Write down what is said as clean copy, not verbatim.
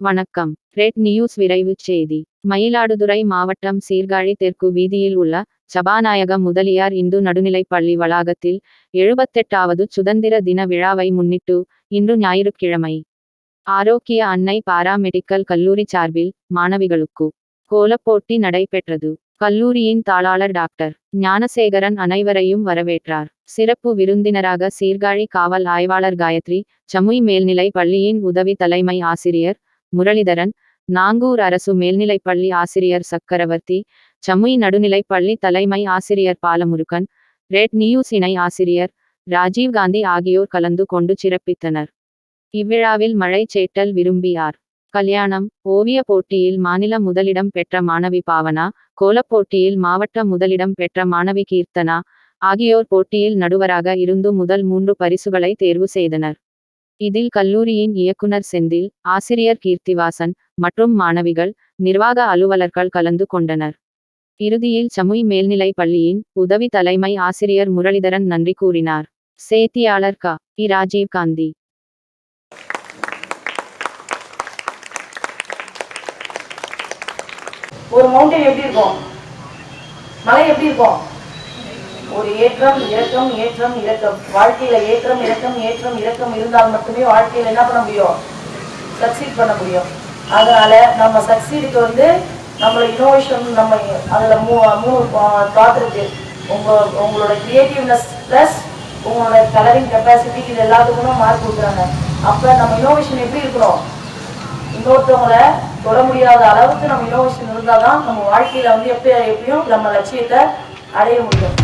வணக்கம். Red news விரைவுச் செய்தி. மயிலாடுதுறை மாவட்டம் சீர்காழி தெற்கு வீதியில் உள்ள சபாநாயக முதலியார் இந்து நடுநிலைப் பள்ளி வளாகத்தில் 78வது சுதந்திர தின விழாவை முன்னிட்டு இன்று ஞாயிற்றுக்கிழமை ஆரோக்கிய அன்னை பாராமெடிக்கல் கல்லூரி சார்பில் மாணவிகளுக்கு கோலப்போட்டி நடைபெற்றது. கல்லூரியின் தாளாளர் டாக்டர் ஞானசேகரன் அனைவரையும் வரவேற்றார். சிறப்பு விருந்தினராக சீர்காழி காவல் ஆய்வாளர் காயத்ரி, சமுய் மேல்நிலை பள்ளியின் உதவி தலைமை ஆசிரியர் முரளிதரன், நாங்கூர் அரசு மேல்நிலைப்பள்ளி ஆசிரியர் சக்கரவர்த்தி, சமுய் நடுநிலைப்பள்ளி தலைமை ஆசிரியர் பாலமுருகன், ரெட் நியூஸ் இணை ஆசிரியர் ராஜீவ்காந்தி ஆகியோர் கலந்து கொண்டு சிறப்பித்தனர். இவ்விழாவில் மழை சேட்டல் விரும்பியார் கல்யாணம், ஓவிய போட்டியில் மாநில முதலிடம் பெற்ற மாணவி பாவனா, கோலப்போட்டியில் மாவட்ட முதலிடம் பெற்ற மாணவி கீர்த்தனா ஆகியோர் போட்டியில் நடுவராக இருந்து முதல் 3 பரிசுகளை தேர்வு செய்தனர். இதில் கல்லூரியின் இயக்குனர் செந்தில், ஆசிரியர் கீர்த்திவாசன் மற்றும் மாணவிகள், நிர்வாக அலுவலர்கள் கலந்து கொண்டனர். இறுதியில் சமுய் மேல்நிலை பள்ளியின் உதவி தலைமை ஆசிரியர் முரளிதரன் நன்றி கூறினார். செய்தியாளர் க. இ. ராஜீவ்காந்தி. ஒரு மவுண்டன் எப்படி இருக்கும், மலை எப்படி இருக்கும், ஒரு ஏற்றம் இறக்கம் ஏற்றம் இறக்கம். வாழ்க்கையில ஏற்றம் இறக்கம் ஏற்றம் இறக்கம் இருந்தால் மட்டுமே வாழ்க்கையில என்ன பண்ண முடியும், சக்சீட் பண்ண முடியும். அதனால நம்ம சக்சீடுக்கு நம்மளோட இனோவேஷன், நம்ம அதுல மூணு தாட் இருக்கு. உங்களோட கிரியேட்டிவ்னஸ் பிளஸ் உங்களோட கலரிங் கெப்பாசிட்டி, இது எல்லாத்துக்கும் மார்க் கொடுக்குறாங்க. அப்ப நம்ம இனோவேஷன் எப்படி இருக்கணும், இன்னொருத்தவங்களை தொட முடியாத அளவுக்கு நம்ம இனோவேஷன் இருந்தாதான் நம்ம வாழ்க்கையில எப்பயும் நம்ம லட்சியத்தை அடைய முடியும்.